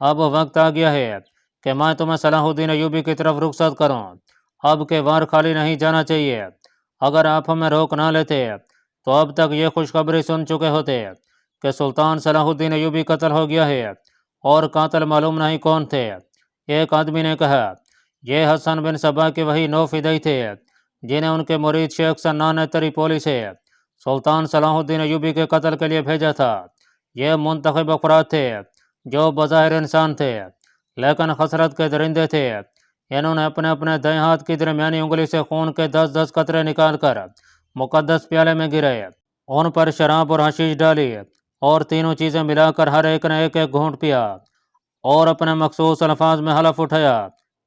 اب وقت آ گیا ہے کہ میں تمہیں صلاح الدین ایوبی کی طرف رخصت کروں، اب کے وار خالی نہیں جانا چاہیے۔ اگر آپ ہمیں روک نہ لیتے تو اب تک یہ خوشخبری سن چکے ہوتے کہ سلطان صلاح الدین ایوبی قتل ہو گیا ہے، اور قاتل معلوم نہیں کون تھے۔ ایک آدمی نے کہا، یہ حسن بن صبا کے وہی 9 فدائی تھے جنہیں ان کے مرید شیخ سنان نے تریپولی سے سلطان صلاح الدین ایوبی کے قتل کے لیے بھیجا تھا۔ یہ منتخب افراد تھے جو بظاہر انسان تھے لیکن خسرت کے درندے تھے۔ انہوں نے اپنے اپنے دائیں ہاتھ کی درمیانی انگلی سے خون کے 10 قطرے نکال کر مقدس پیالے میں گرے، ان پر شراب اور حشیش ڈالی، اور تینوں چیزیں ملا کر ہر ایک نے ایک ایک گھونٹ پیا، اور اپنے مخصوص الفاظ میں حلف اٹھایا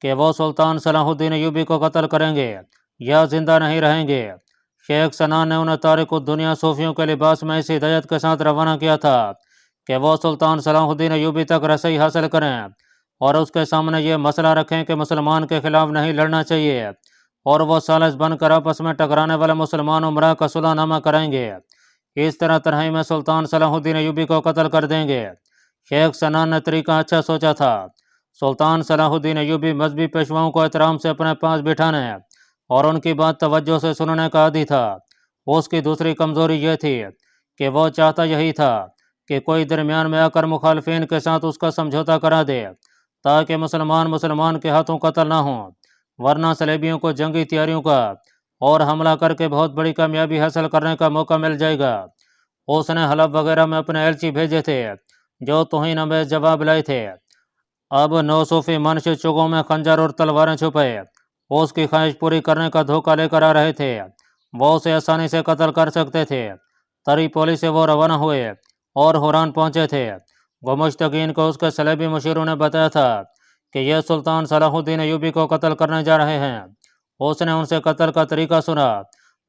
کہ وہ سلطان صلاح الدین ایوبی کو قتل کریں گے یا زندہ نہیں رہیں گے۔ شیخ سنان نے انہیں تارک الدنیا صوفیوں کے لباس میں اس ہدایت کے ساتھ روانہ کیا تھا کہ وہ سلطان صلاح الدین ایوبی تک رسائی حاصل کریں اور اس کے سامنے یہ مسئلہ رکھیں کہ مسلمان کے خلاف نہیں لڑنا چاہیے، اور وہ ثالث بن کر آپس میں ٹکرانے والے مسلمان عمرا کا صلح نامہ کریں گے۔ اس طرح تنہائی میں سلطان صلاح الدین ایوبی کو قتل کر دیں گے۔ شیخ سنان نے طریقہ اچھا سوچا تھا۔ سلطان صلاح الدین ایوبی مذہبی پیشواؤں کو احترام سے اپنے پاس بٹھانے اور ان کی بات توجہ سے سننے کا عادی تھا۔ اس کی دوسری کمزوری یہ تھی کہ وہ چاہتا یہی تھا کہ کوئی درمیان میں آ کر مخالفین کے ساتھ اس کا سمجھوتا کرا دے تاکہ مسلمان کے ہاتھوں قتل نہ ہوں، ورنہ صلیبیوں کو جنگی تیاریوں کا اور حملہ کر کے بہت بڑی کامیابی حاصل کرنے کا موقع مل جائے گا۔ اس نے حلب وغیرہ میں اپنے ایلچی بھیجے تھے جو توہین آمیز جواب لائے تھے۔ اب 9 صوفی منشی چگوں میں خنجر اور تلواریں چھپے اس کی خواہش پوری کرنے کا دھوکہ لے کر آ رہے تھے۔ وہ اسے آسانی سے قتل کر سکتے تھے۔ تریپولی سے وہ روانہ ہوئے اور حوران پہنچے تھے۔ گمشتگین کو اس کے صلیبی مشیروں نے بتایا تھا کہ یہ سلطان صلاح الدین ایوبی کو قتل کرنے جا رہے ہیں۔ اس نے ان سے قتل کا طریقہ سنا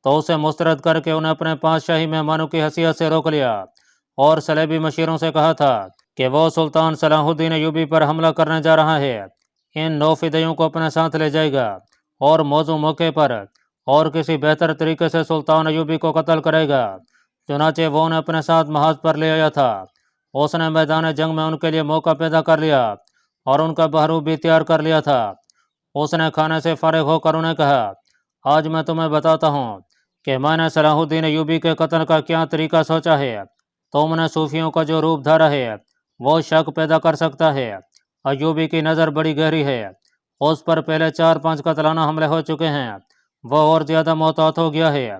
تو اسے مسترد کر کے انہیں اپنے پاس شاہی مہمانوں کی حیثیت سے روک لیا، اور صلیبی مشیروں سے کہا تھا کہ وہ سلطان صلاح الدین ایوبی پر حملہ کرنے جا رہا ہے، ان 9 فدائیوں کو اپنے ساتھ لے جائے گا اور موزوں موقع پر اور کسی بہتر طریقے سے سلطان ایوبی کو قتل کرے گا۔ چنانچہ وہ انہیں اپنے ساتھ محاذ پر لے آیا تھا۔ اس نے میدان جنگ میں ان کے لیے موقع پیدا کر لیا اور ان کا بہروب بھی تیار کر لیا تھا۔ اس نے کھانے سے فارغ ہو کر انہیں کہا، آج میں تمہیں بتاتا ہوں کہ میں نے صلاح الدین ایوبی کے قتل کا کیا طریقہ سوچا ہے۔ تم نے صوفیوں کا جو روپ دھارا ہے وہ شک پیدا کر سکتا ہے۔ ایوبی کی نظر بڑی گہری ہے، اس پر پہلے 4-5 قتلانہ حملے ہو چکے ہیں، وہ اور زیادہ محتاط ہو گیا ہے۔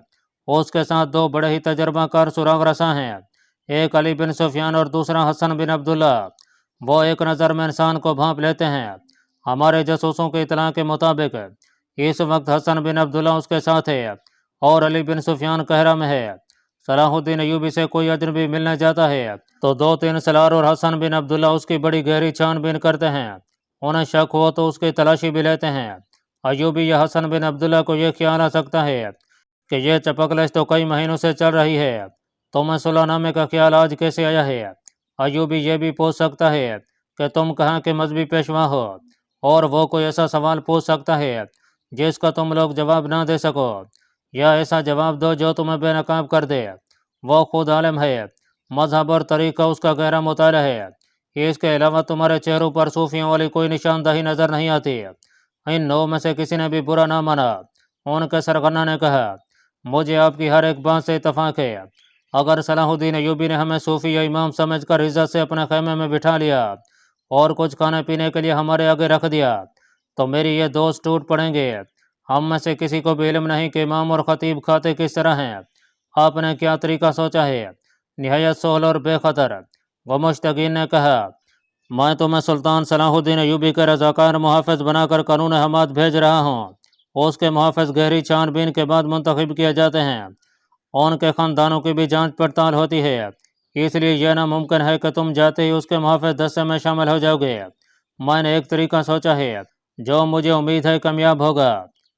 اس کے ساتھ 2 بڑے ہی تجربہ کار سراغ رساں ہیں، ایک علی بن سفیان اور دوسرا حسن بن عبداللہ۔ وہ ایک نظر میں انسان کو بھانپ لیتے ہیں۔ ہمارے جاسوسوں کی اطلاع کے مطابق اس وقت حسن بن عبداللہ اس کے ساتھ ہے اور علی بن سفیان قہرہ میں ہے۔ صلاح الدین ایوبی سے کوئی اجنبی ملنے جاتا ہے تو 2-3 سالار اور حسن بن عبداللہ اس کی بڑی گہری چھان بین کرتے ہیں، انہیں شک ہو تو اس کی تلاشی بھی لیتے ہیں۔ ایوبی یا حسن بن عبداللہ کو یہ خیال آ سکتا ہے کہ یہ چپکلش تو کئی مہینوں سے چل رہی ہے، تمہیں صلح نامے کا خیال آج کیسے آیا ہے؟ ایوبی یہ بھی پوچھ سکتا ہے کہ تم کہاں کے مذہبی پیشوا ہو، اور وہ کوئی ایسا سوال پوچھ سکتا ہے جس کا تم لوگ جواب نہ دے سکو، یا ایسا جواب دو جو تمہیں بے نقاب کر دے۔ وہ خود عالم ہے، مذہب اور طریقہ اس کا گہرا مطالعہ ہے، اس کے علاوہ تمہارے چہروں پر صوفیوں والی کوئی نشاندہی نظر نہیں آتی۔ ان 9 میں سے کسی نے بھی برا نہ مانا۔ ان کے سرغنہ نے کہا، مجھے آپ کی ہر ایک بات سے اتفاق ہے۔ اگر صلاح الدین ایوبی نے ہمیں صوفی یا امام سمجھ کر عزت سے اپنے خیمے میں بٹھا لیا اور کچھ کھانے پینے کے لیے ہمارے آگے رکھ دیا تو میری یہ دوست ٹوٹ پڑیں گے۔ ہم میں سے کسی کو بھی علم نہیں کہ امام اور خطیب کھاتے کس طرح ہیں۔ آپ نے کیا طریقہ سوچا ہے؟ نہایت سہل اور بے خطر۔ گمشتگین نے کہا، میں تمہیں سلطان صلاح الدین ایوبی کے رضاکار محافظ بنا کر قانون حماد بھیج رہا ہوں۔ اس کے محافظ گہری چھان بین کے بعد منتخب کیے جاتے ہیں، ان کے خاندانوں کی بھی جانچ پڑتال ہوتی ہے، اس لیے یہ ناممکن ہے کہ تم جاتے ہی اس کے محافظ دستے میں شامل ہو جاؤ گے۔ میں نے ایک طریقہ سوچا ہے جو مجھے امید ہے کامیاب ہوگا۔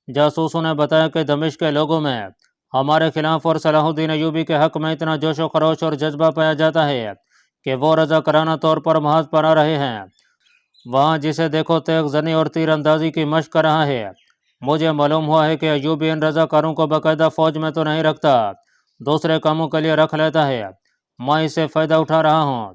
جاسوسوں نے بتایا کہ دمشق کے لوگوں میں ہمارے خلاف اور صلاح الدین ایوبی کے حق میں اتنا جوش و خروش اور جذبہ پایا جاتا ہے کہ وہ رضاکارانہ طور پر محاذ پر آ رہے ہیں۔ وہاں جسے دیکھو تیغ زنی اور تیر اندازی کی مشق کر رہا ہے۔ مجھے معلوم ہوا ہے کہ ایوبی ان رضاکاروں کو باقاعدہ فوج میں تو نہیں رکھتا، دوسرے کاموں کے لیے رکھ لیتا ہے۔ میں اس سے فائدہ اٹھا رہا ہوں۔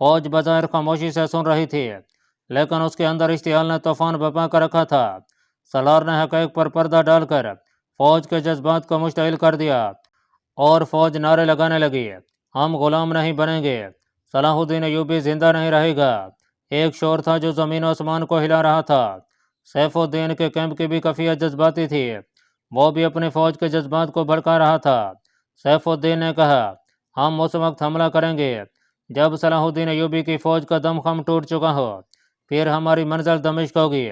فوج بظاہر خاموشی سے سن رہی تھی، لیکن اس کے اندر اشتعال نے طوفان بپا کر رکھا تھا۔ سالار نے حقائق پر پردہ ڈال کر فوج کے جذبات کو مشتعل کر دیا اور فوج نعرے لگانے لگی، ہم غلام نہیں بنیں گے، صلاح الدین ایوبی زندہ نہیں رہے گا۔ ایک شور تھا جو زمین و آسمان کو ہلا رہا تھا۔ سیف الدین کے کیمپ کی بھی کیفیت جذباتی تھی، وہ بھی اپنی فوج کے جذبات کو بھڑکا رہا تھا۔ سیف الدین نے کہا، ہم اس وقت حملہ کریں گے جب صلاح الدین ایوبی کی فوج کا دم خم ٹوٹ چکا ہو، پھر ہماری منزل دمشق ہوگی،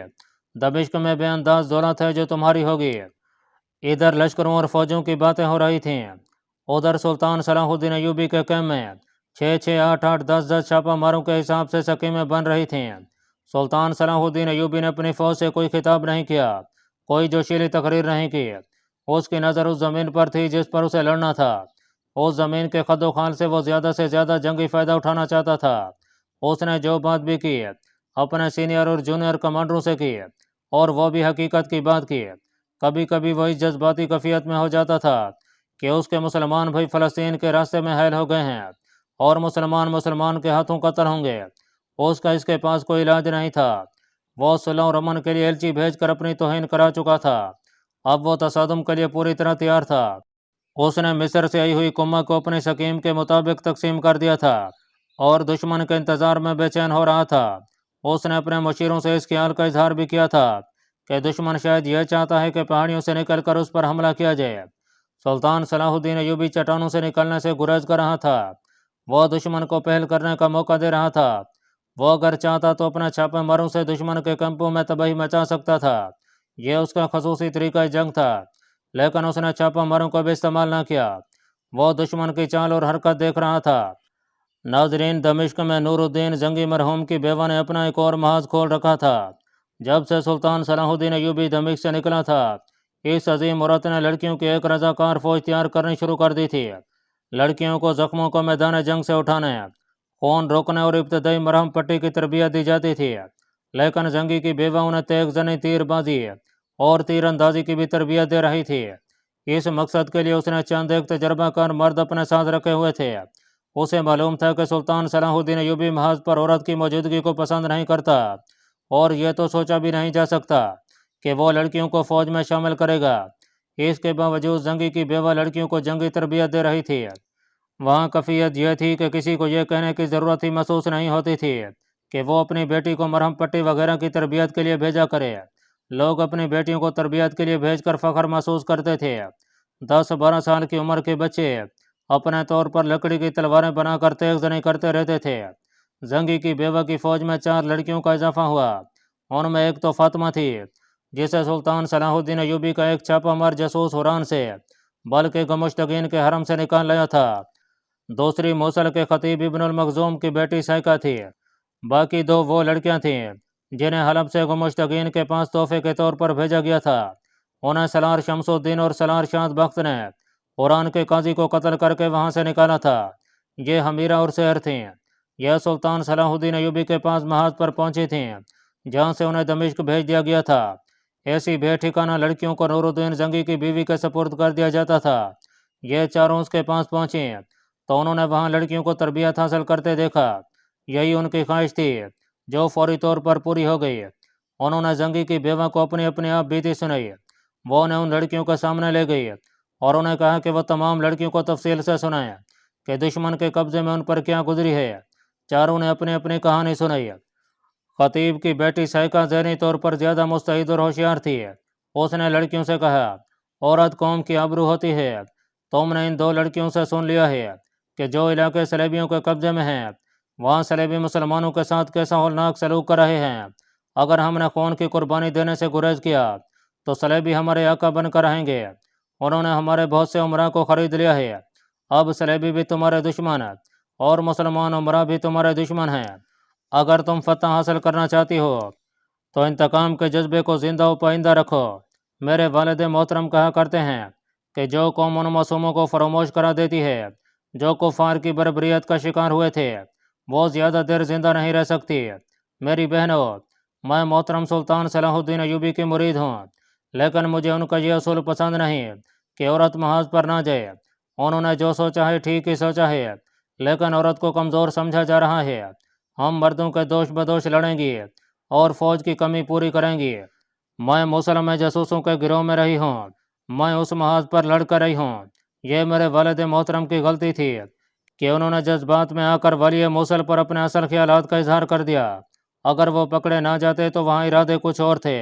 دمشق میں بے انداز دولت ہے جو تمہاری ہوگی۔ ادھر لشکروں اور فوجوں کی باتیں ہو رہی تھیں، ادھر سلطان صلاح الدین ایوبی کے کیمپ میں 6 8 8 10 10 چھاپہ ماروں کے حساب سے سکیمیں بن رہی تھیں۔ سلطان صلاح الدین ایوبی نے اپنی فوج سے کوئی خطاب نہیں کیا، کوئی جوشیلی تقریر نہیں کی۔ اس کی نظر اس زمین پر تھی جس پر اسے لڑنا تھا۔ اس زمین کے خد و خال سے وہ زیادہ سے زیادہ جنگی فائدہ اٹھانا چاہتا تھا۔ اس نے جو بات بھی کی اپنے سینئر اور جونیئر کمانڈروں سے کی، اور وہ بھی حقیقت کی بات کی۔ کبھی کبھی وہ اس جذباتی کیفیت میں ہو جاتا تھا کہ اس کے مسلمان بھائی فلسطین کے راستے میں حائل ہو گئے ہیں اور مسلمان کے ہاتھوں قتل ہوں گے۔ اس کے پاس کوئی علاج نہیں تھا۔ وہ صلح اور امن کے لیے ایلچی بھیج کر اپنی توہین کرا چکا تھا، اب وہ تصادم کے لیے پوری طرح تیار تھا۔ اس نے مصر سے آئی ہوئی قمہ کو اپنی سکیم کے مطابق تقسیم کر دیا تھا اور دشمن کے انتظار میں بے چین ہو رہا تھا۔ اس نے اپنے مشیروں سے اس خیال کا اظہار بھی کیا تھا کہ دشمن شاید یہ چاہتا ہے کہ پہاڑیوں سے نکل کر اس پر حملہ کیا جائے۔ سلطان صلاح الدین ایوبی چٹانوں سے نکلنے سے گریز کر رہا تھا، وہ دشمن کو پہل کرنے کا موقع دے رہا تھا۔ وہ اگر چاہتا تو اپنے چھاپے ماروں سے دشمن کے کیمپوں میں تباہی مچا سکتا تھا، یہ اس کا خصوصی طریقہ جنگ تھا، لیکن اس نے چھاپہ ماروں کو بھی استعمال نہ کیا۔ وہ دشمن کی چال اور حرکت دیکھ رہا تھا۔ ناظرین، دمشق میں نور الدین زنگی مرحوم کی بیوہ نے اپنا ایک اور محاذ کھول رکھا تھا۔ جب سے سلطان صلاح الدین ایوبی دمشق سے نکلا تھا، اس عظیم عورت نے لڑکیوں کی ایک رضاکار فوج تیار کرنی شروع کر دی تھی۔ لڑکیوں کو زخموں کو میدان جنگ سے اٹھانے، خون روکنے اور ابتدائی مرہم پٹی کی تربیت دی جاتی تھی، لیکن زنگی کی بیوہ انہیں تیز زنی، تیر بازی اور تیر اندازی کی بھی تربیت دے رہی تھی۔ اس مقصد کے لیے اس نے چند ایک تجربہ کار مرد اپنے ساتھ رکھے ہوئے تھے۔ اسے معلوم تھا کہ سلطان صلاح الدین ایوبی محاذ پر عورت کی موجودگی کو پسند نہیں کرتا، اور یہ تو سوچا بھی نہیں جا سکتا کہ وہ لڑکیوں کو فوج میں شامل کرے گا۔ اس کے باوجود زنگی کی بیوہ لڑکیوں کو جنگی تربیت دے رہی تھی۔ وہاں کیفیت یہ تھی کہ کسی کو یہ کہنے کی ضرورت ہی محسوس نہیں ہوتی تھی کہ وہ اپنی بیٹی کو مرہم پٹی وغیرہ کی تربیت کے لیے بھیجا کرے۔ لوگ اپنی بیٹیوں کو تربیت کے لیے بھیج کر فخر محسوس کرتے تھے۔ 10 12 سال کی عمر کے بچے اپنے طور پر لکڑی کی تلواریں بنا کر تیز زنی کرتے رہتے تھے۔ زنگی کی بیوہ کی فوج میں 4 لڑکیوں کا اضافہ ہوا۔ ان میں ایک تو فاطمہ تھی، جسے سلطان صلاح الدین ایوبی کا ایک چھاپہ مار جاسوس حران سے بلکہ گمشتگین کے حرم سے نکال لایا تھا۔ دوسری موصل کے خطیب ابن المخزوم کی بیٹی سائقہ تھی۔ باقی 2 وہ لڑکیاں تھیں جنہیں حلب سے گمشتگین کے پاس تحفے کے طور پر بھیجا گیا تھا۔ انہیں سالار شمس الدین اور سالار شاد بخت نے قرآن کے قاضی کو قتل کر کے وہاں سے نکالا تھا۔ یہ حمیرہ اور سحر تھیں۔ یہ سلطان صلاح الدین ایوبی کے پاس محاذ پر پہنچی تھیں، جہاں سے انہیں دمشق بھیج دیا گیا تھا۔ ایسی بے ٹھکانہ لڑکیوں کو نور الدین زنگی کی بیوی کے سپرد کر دیا جاتا تھا۔ یہ چاروں اس کے پاس پہنچیں تو انہوں نے وہاں لڑکیوں کو تربیت حاصل کرتے دیکھا۔ یہی ان کی خواہش تھی جو فوری طور پر پوری ہو گئی۔ انہوں نے زنگی کی بیوہ کو اپنی آپ بیتی سنائی۔ وہ انہیں ان لڑکیوں کے سامنے لے گئی اور انہیں کہا کہ وہ تمام لڑکیوں کو تفصیل سے سنائیں کہ دشمن کے قبضے میں ان پر کیا گزری ہے۔ چاروں نے اپنی کہانی سنائی۔ خطیب کی بیٹی سائقہ ذہنی طور پر زیادہ مستعد اور ہوشیار تھی۔ اس نے لڑکیوں سے کہا، عورت قوم کی آبرو ہوتی ہے۔ تم نے ان 2 لڑکیوں سے سن لیا ہے کہ جو علاقے صلیبیوں کے قبضے میں ہیں، وہاں صلیبی مسلمانوں کے ساتھ کیسا ہولناک سلوک کر رہے ہیں۔ اگر ہم نے خون کی قربانی دینے سے گریز کیا تو صلیبی ہمارے آقا بن کر رہیں گے۔ انہوں نے ہمارے بہت سے عمرا کو خرید لیا ہے۔ اب صلیبی بھی تمہارے دشمن اور مسلمان عمرا بھی تمہارے دشمن ہیں۔ اگر تم فتح حاصل کرنا چاہتی ہو تو انتقام کے جذبے کو زندہ و پائندہ رکھو۔ میرے والد محترم کہا کرتے ہیں کہ جو قوم ان معصوموں کو فراموش کرا دیتی ہے جو کفار کی بربریت کا شکار ہوئے تھے، وہ زیادہ دیر زندہ نہیں رہ سکتی۔ میری بہنوں، میں محترم سلطان صلاح الدین ایوبی کی مرید ہوں، لیکن مجھے ان کا یہ اصول پسند نہیں کہ عورت محاذ پر نہ جائے۔ انہوں نے جو سوچا ہے ٹھیک ہی سوچا ہے۔ لیکن عورت کو کمزور سمجھا جا رہا ہے۔ ہم مردوں کے دوش بدوش لڑیں گے اور فوج کی کمی پوری کریں گے۔ میں موصل میں جاسوسوں کے گروہ میں رہی ہوں۔ میں اس محاذ پر لڑ کر رہی ہوں۔ یہ میرے والد محترم کی غلطی تھی کہ انہوں نے جذبات میں آ کر ولی موصل پر اپنے اصل خیالات کا اظہار کر دیا۔ اگر وہ پکڑے نہ جاتے تو وہاں ارادے کچھ اور تھے۔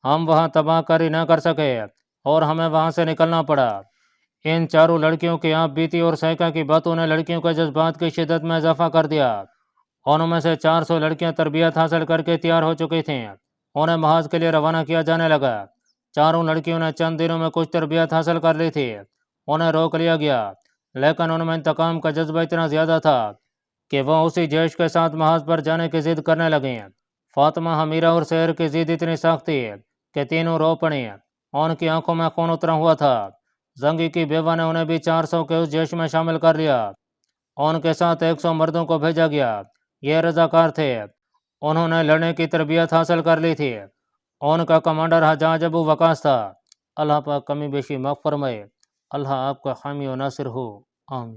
ہم وہاں تباہ کاری نہ کر سکے اور ہمیں وہاں سے نکلنا پڑا۔ ان چاروں لڑکیوں کی آپ بیتی اور سائیکا کی باتوں نے لڑکیوں کے جذبات کی شدت میں اضافہ کر دیا۔ ان میں سے 400 لڑکیاں تربیت حاصل کر کے تیار ہو چکی تھیں۔ انہیں محاذ کے لیے روانہ کیا جانے لگا۔ چاروں لڑکیوں نے چند دنوں میں کچھ تربیت حاصل کر لی تھی۔ انہیں روک لیا گیا، لیکن ان میں انتقام کا جذبہ اتنا زیادہ تھا کہ وہ اسی جیش کے ساتھ محاذ پر جانے کی ضد کرنے لگیں۔ فاطمہ، حمیرہ اور سحر کی ضد اتنی سخت تھی کہ تینوں رو پڑیں۔ ان کی آنکھوں میں خون اترا ہوا تھا۔ زنگی کی بیوہ نے انہیں بھی 400 کے اس جیش میں شامل کر لیا۔ ان کے ساتھ 100 مردوں کو بھیجا گیا۔ یہ رضاکار تھے۔ انہوں نے لڑنے کی تربیت حاصل کر لی تھی۔ ان کا کمانڈر حجاج ابو وقاص تھا۔ اللہ پاک کمی بیشی معاف فرمائے۔ اللہ آپ کا حامی و ناصر ہو، آمین۔